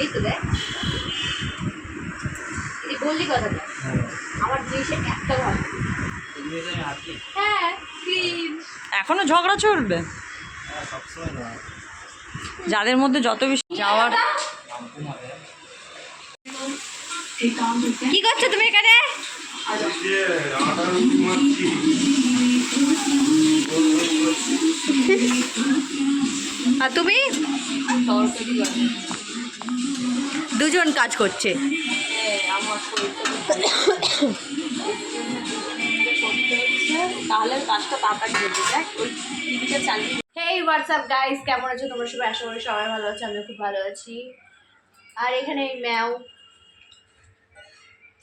এই তো দেখ এই বললি কথাটা আমার জিনিসে একটা ভালো হ্যাঁ এখনো ঝগড়া চলবে যাদের মধ্যে যত বেশি যাওয়ার। কি করছো তুমি এখানে? আর তুমি দুজন কাজ করছে। তাহলে কাজটা তাড়াতাড়ি হয়ে যায়। ওই টিভিটা চালিয়ে। হেই হোয়াটসঅ্যাপ গাইস, কেমন আছো তোমরা সবাই? আশা করি সবাই ভালো আছে, আমিও খুব ভালো আছি। আর এখানে এই ম্যাও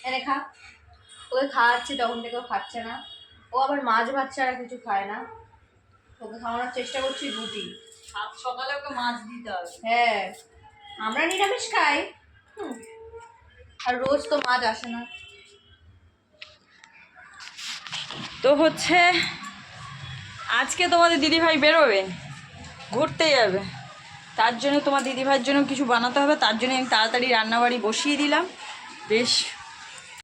এনে খা, ওকে খাওয়াচ্ছি তখন থেকে ও খাচ্ছে না। ও আবার মাছ ভাত ছাড়া কিছু খায় না। ওকে খাওয়ানোর চেষ্টা করছি রুটি। সকালে ওকে মাছ দিতে হবে। হ্যাঁ আমরা নিরামিষ খাই, আর রোজ তো মাছ আসে না। তো হচ্ছে আজকে তোমাদের দিদিভাই বেরোবে, ঘুরতে যাবে। তার জন্য তোমার দিদিভাইয়ের জন্য কিছু বানাতে হবে। তার জন্য আমি তাড়াতাড়ি রান্নাবাড়ি বসিয়ে দিলাম। বেশ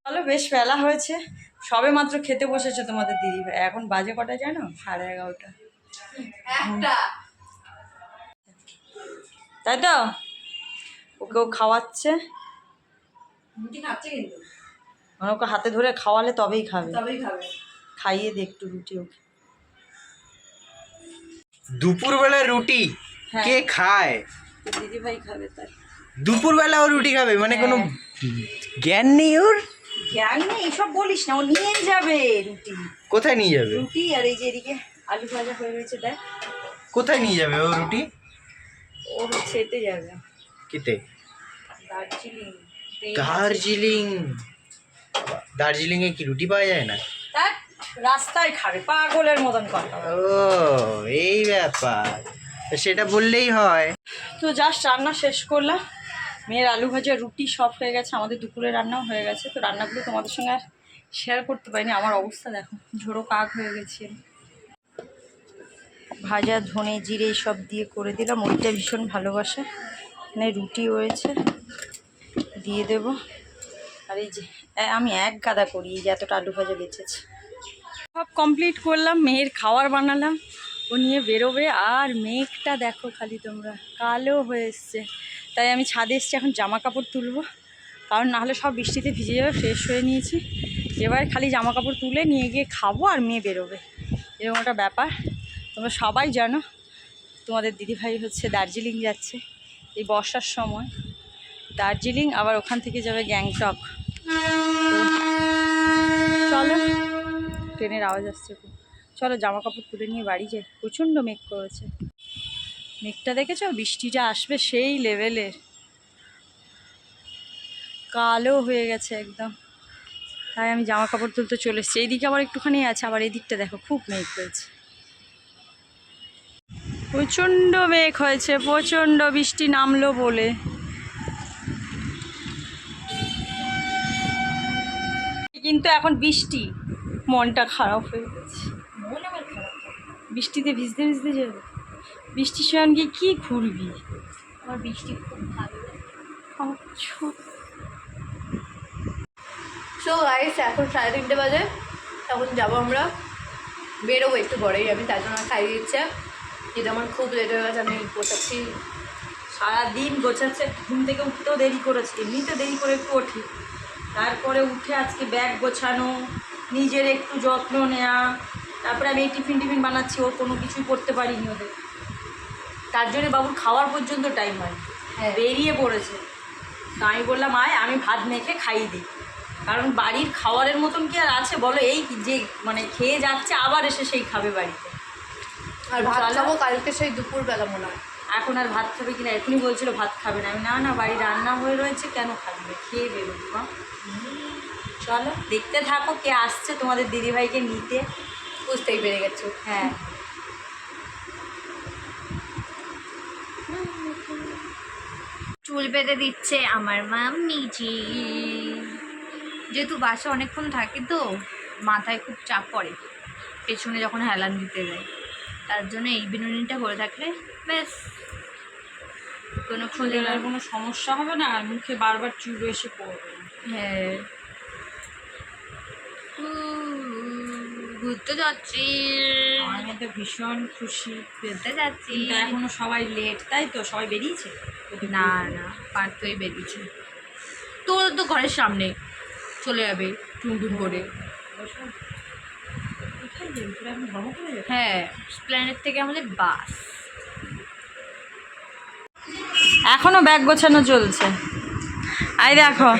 ভালো, বেশ বেলা হয়েছে, সবে মাত্র খেতে বসেছে তোমাদের দিদিভাই। এখন বাজে কটা জানো? 11:30। তাই তো ওকেও খাওয়াচ্ছে। রুটি খাচ্ছে কিন্তু মানে ওকে হাতে ধরে খাওয়ালে তবেই খাবে। খাইয়ে দে একটু রুটি ওকে। দুপুরবেলা রুটি কে খায়? দিদিভাই খাবে। তাই দুপুরবেলা ও রুটি খাবে? মানে কোনো জ্ঞান নেই ওর? জ্ঞান নেই এসব বলিস না, ও নিয়ে যাবে রুটি। কোথায় নিয়ে যাবে? রুটি আর এই যে এদিকে আলু ভাজা হয়ে রয়েছে দেখ। কোথায় নিয়ে যাবে ও রুটি? ও হচ্ছে এতে যাবে, কিতে? দার্জিলিং। দার্জিলিং? দার্জিলিংয়ে কি রুটি পাওয়া যায় না? তার রাস্তায় খাবে, পাগলের মতন কথা। ও এই ব্যাপার, সেটা বললেই হয়। তো জাস্ট রান্না শেষ করলাম, মেয়ের আলু ভাজা রুটি সব হয়ে গেছে, আমাদের দুপুরে রান্নাও হয়ে গেছে। তো রান্নাগুলো তোমাদের সঙ্গে আর শেয়ার করতে পারিনি। আমার অবস্থা দেখো, ঝোড়ো কাক হয়ে গেছে। ভাজা ধনে জিরে সব দিয়ে করে দিলাম, ওইটা ভীষণ ভালোবাসে। এখানে রুটি হয়েছে, দিয়ে দেব। আর এই যে আমি এক গাদা করি, এই যে এতটা আলু ভাজা বেঁচেছে। সব কমপ্লিট করলাম, মেয়ের খাবার বানালাম, ও নিয়ে বেরোবে। আর মেঘটা দেখো খালি তোমরা, কালো হয়ে এসছে। তাই আমি ছাদে এসছি, এখন জামা কাপড় তুলবো, কারণ নাহলে সব বৃষ্টিতে ভিজে যাবে। ফ্রেশ হয়ে নিয়েছি, এবার খালি জামা কাপড় তুলে নিয়ে গিয়ে খাবো আর মেয়ে বেরোবে, এরকম একটা ব্যাপার। তোমরা সবাই জানো তোমাদের দিদিভাই হচ্ছে দার্জিলিং যাচ্ছে এই বর্ষার সময়। দার্জিলিং আবার ওখান থেকে যাবে গ্যাংটক। চলো, ট্রেনের আওয়াজ আসছে খুব। চলো জামা কাপড় তুলে নিয়ে বাড়ি যাই। প্রচণ্ড মেঘ করেছে, মেঘটা দেখেছো? বৃষ্টিটা আসবে সেই লেভেলের, কালো হয়ে গেছে একদম। তাই আমি জামা কাপড় তুলতে চলে এসেছি। এইদিকে আবার একটুখানি আছে, আবার এই দিকটা দেখো খুব মেঘ হয়েছে, প্রচণ্ড মেঘ হয়েছে, প্রচণ্ড বৃষ্টি নামলো বলে। কিন্তু এখন বৃষ্টি, মনটা খারাপ হয়ে গেছে। মন আমার খারাপ, বৃষ্টিতে ভিজতে ভিজতে যাবে। বৃষ্টির সময় গিয়ে কী ঘুরবি? আমার বৃষ্টি খুব ভালো। সো গাইস, এখন 3:30 বাজে, তখন যাবো আমরা, বেরোবো একটু পরেই। আমি তার জন্য খাইয়ে দিচ্ছে, যেটা আমার খুব লেট হয়ে গেছে। আমি গোছাচ্ছি, সারাদিন গোছাচ্ছে, ঘুম থেকে উঠতেও দেরি করেছে, এমনিতে দেরি করে একটু উঠি। তারপরে উঠে আজকে ব্যাগ গোছানো, নিজের একটু যত্ন নেওয়া, তারপরে আমি এই টিফিন বানাচ্ছি, ওর কোনো কিছুই করতে পারিনি ওদের। তার জন্য বাবুর খাওয়ার পর্যন্ত টাইম হয়, বেরিয়ে পড়েছে। তো আমি বললাম আয়, আমি ভাত মেখে খাইয়ে দিই, কারণ বাড়ির খাওয়ারের মতন কি আর আছে বলো? এই যে মানে খেয়ে যাচ্ছে, আবার এসে সেই খাবে বাড়িতে। আর ভাত খাবো কালকে সেই দুপুরবেলা মনে হয়। এখন আর ভাত খাবে কিনা, এখনই বলছিল ভাত খাবে না। আমি না বাড়ি রান্না হয়ে রয়েছে, কেন খাবে, খেয়ে বেরোবি মা। চলো দেখতে থাকো কে আসছে তোমাদের দিদিভাইকে নিতে। বুঝতেই পেরে গেছো? হ্যাঁ, চুল বেঁধে দিচ্ছে আমার মাম্মিজি। যেহেতু বাসে অনেকক্ষণ থাকে তো মাথায় খুব চাপ পড়ে পেছনে যখন হেলান দিতে যায়, তার জন্য এই বিনুনিটা করে থাকলে বেশ কোনো খোলে চুলের না। আর কোনো সমস্যা হবে না, আর মুখে বারবার চুল এসে পড়বে না। হ্যাঁ, ঘুরতে যাচ্ছি, আমি তো ভীষণ খুশি। ঘুরতে যাচ্ছি। কিন্তু এখনো সবাই লেট, তাই তো? সবাই বেরিয়েছে? না না, পার্থই বেরিয়েছে। তোর তো ঘরের সামনে চলে যাবে টুনটুন করে। কোথায় যাবি তোরা? এখন ভ্রমণ করে যাবি? হ্যাঁ, প্ল্যানেট থেকে আমাদের বাস। এখনো ব্যাগ গোছানো চলছে। আই দেখো,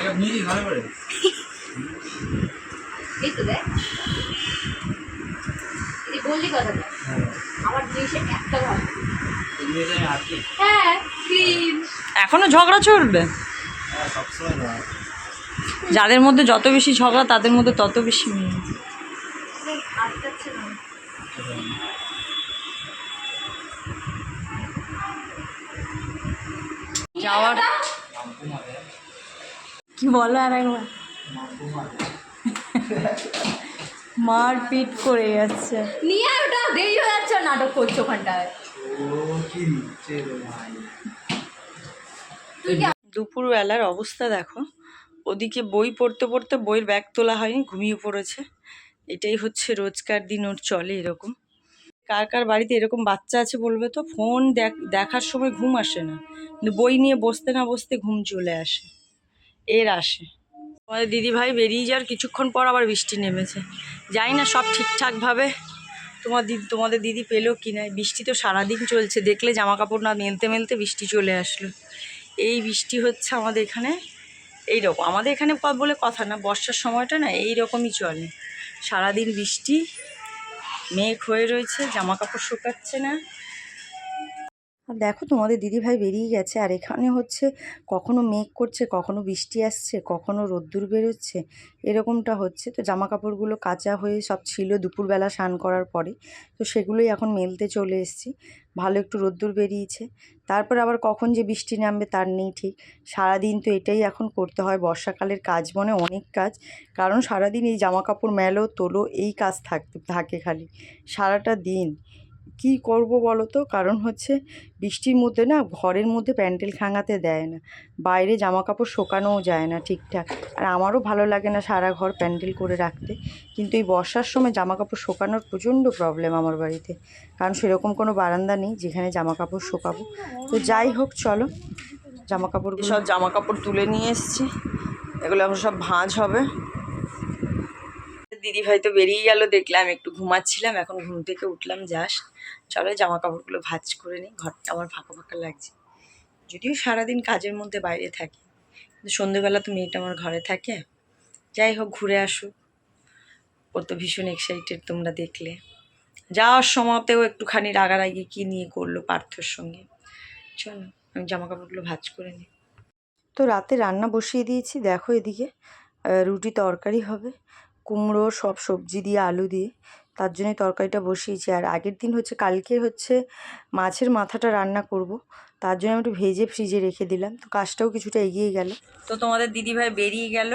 এই তো দেখ, এই বললি কথা দেখ, আমার জিনিসে একটা ভালো। হ্যাঁ, ক্লিন। এখনো ঝগড়া চলবে। সবসময় নয়। যাদের মধ্যে যত বেশি ঝগড়া তাদের মধ্যে তত বেশি মেয়ে। আটকাচ্ছে না। যাওয়ার কি বলো আর একবার? মারপিট করে যাচ্ছে। নিয়ে আয়, ওটা দেরি হয়ে যাচ্ছে, নাটক করছো ওখানটায়। দুপুরবেলার অবস্থা দেখো, ওদিকে বই পড়তে পড়তে বইয়ের ব্যাগ তোলা হয়নি, ঘুমিয়ে পড়েছে। এটাই হচ্ছে রোজকার দিন ওর চলে এরকম। কার কার বাড়িতে এরকম বাচ্চা আছে বলবে তো? ফোন দেখার সময় ঘুম আসে না, কিন্তু বই নিয়ে বসতে না বসতে ঘুম চলে আসে, এর আসে। আমাদের দিদিভাই বেরিয়ে যাওয়ার কিছুক্ষণ পর আবার বৃষ্টি নেমেছে। জানি না সব ঠিকঠাকভাবে তোমাদের দিদি পেলো কি না। বৃষ্টি তো সারাদিন চলছে, দেখলে জামা কাপড় না মেলতে মেলতে বৃষ্টি চলে আসলো। এই বৃষ্টি হচ্ছে আমাদের এখানে এইরকম। আমাদের এখানে বলে কথা না, বর্ষার সময়টা না এইরকমই চলে। সারাদিন বৃষ্টি, মেঘ হয়ে রয়েছে, জামা কাপড় শুকাচ্ছে না। আর দেখো তোমাদের দিদিভাই বেরিয়ে গেছে, আর এখানে হচ্ছে কখনো মেঘ করছে, কখনো বৃষ্টি আসছে, কখনো রোদ্দুর বেরোচ্ছে, এরকমটা হচ্ছে। তো জামা কাপড়গুলো কাচা হয়ে সব ছিল দুপুরবেলা স্নান করার পরে, তো সেগুলোই এখন মেলতে চলে এসেছি। ভালো একটু রোদ্দুর বেরিয়েছে, তারপর আবার কখন যে বৃষ্টি নামবে তার নেই ঠিক। সারাদিন তো এটাই এখন করতে হয়, বর্ষাকালের কাজ মনে অনেক কাজ, কারণ সারাদিন এই জামা কাপড় মেলো তোলো এই কাজ থাকে খালি সারাটা দিন। কি করব বলো তো? কারণ হচ্ছে বৃষ্টির মধ্যে না ঘরের মধ্যে প্যান্ডেল খাঙাতে দেয় না, বাইরে জামা কাপড় শোকানোও যায় না ঠিকঠাক। আর আমারও ভালো লাগে না সারা ঘর প্যান্ডেল করে রাখতে, কিন্তু এই বর্ষার সময় জামা কাপড় শোকানোর প্রচণ্ড প্রবলেম আমার বাড়িতে, কারণ সেরকম কোনো বারান্দা নেই যেখানে জামা কাপড় শোকাবো। তো যাই হোক, চলো জামা কাপড়, সব জামা কাপড় তুলে নিয়ে এসেছি, এগুলো এখন সব ভাঁজ হবে। দিদিভাই তো বেরিয়ে গেল দেখলাম, একটু ঘুমাচ্ছিলাম, এখন ঘুম থেকে উঠলাম জাস্ট। চলো জামা কাপড়গুলো ভাঁজ করে নিই, ঘরটা আমার ফাঁকা ফাঁকা লাগছে, যদিও সারাদিন কাজের মধ্যে বাইরে থাকি, কিন্তু সন্ধ্যেবেলা তো মেয়েটা আমার ঘরে থাকে। যাই হোক, ঘুরে আসুক, ওর তো ভীষণ এক্সাইটেড, তোমরা দেখলে। যাওয়ার সময়তেও একটুখানি রাগারাগি কী নিয়ে করলো পার্থর সঙ্গে। চলো আমি জামা কাপড়গুলো ভাঁজ করে নিই। তো রাতে রান্না বসিয়ে দিয়েছি, দেখো এদিকে রুটি তরকারি হবে, কুমড়ো সব সবজি দিয়ে আলু দিয়ে, তার জন্যই তরকারিটা বসিয়েছি। আর আগের দিন হচ্ছে কালকে হচ্ছে মাছের মাথাটা রান্না করব, তার জন্য আমি একটু ভেজে ফ্রিজে রেখে দিলাম, তো কাজটাও কিছুটা এগিয়ে গেল। তো তোমাদের দিদিভাই বেরিয়ে গেল,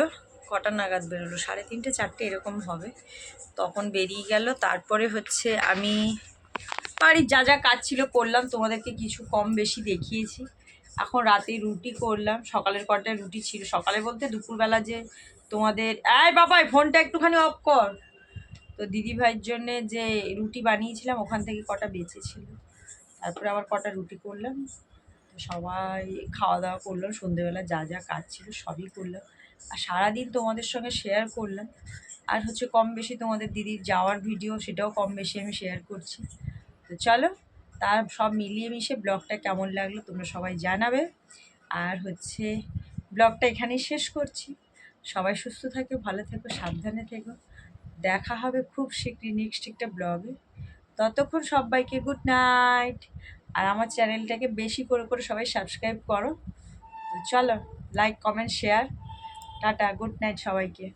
কটা নাগাদ বেরোলো? 3:30 4টে এরকম হবে, তখন বেরিয়ে গেল। তারপরে হচ্ছে আমি বাড়ির যা যা কাজ ছিল করলাম, তোমাদেরকে কিছু কম বেশি দেখিয়েছি। এখন রাতে রুটি করলাম, সকালের কটায় রুটি ছিল, সকালে বলতে দুপুরবেলা যে তোমাদের বাবাই ফোনটা একটুখানি অফ কর। তো দিদিভাইয়ের জন্যে যে রুটি বানিয়েছিলাম ওখান থেকে কটা বেঁচেছিল, তারপরে আবার কটা রুটি করলাম। তো সবাই খাওয়া দাওয়া করলাম, সন্ধেবেলা যা যা কাজ ছিল সবই করলাম, আর সারাদিন তোমাদের সঙ্গে শেয়ার করলাম। আর হচ্ছে কম বেশি তোমাদের দিদির যাওয়ার ভিডিও, সেটাও কম বেশি আমি শেয়ার করছি। তো চলো, তার সব মিলিয়ে মিশে ব্লগটা কেমন লাগলো তোমরা সবাই জানাবে। আর হচ্ছে ব্লগটা এখানেই শেষ করছি। সবাই সুস্থ থেকো, ভালো থেকো, সাবধানে থেকো। দেখা হবে খুব শীঘ্রই নেক্সট একটা ব্লগে। ততক্ষণ সবাইকে গুড নাইট। আর আমার চ্যানেলটাকে বেশি করে করে সবাই সাবস্ক্রাইব করো। তো চলো, like comment share, tata, good night সবাইকে।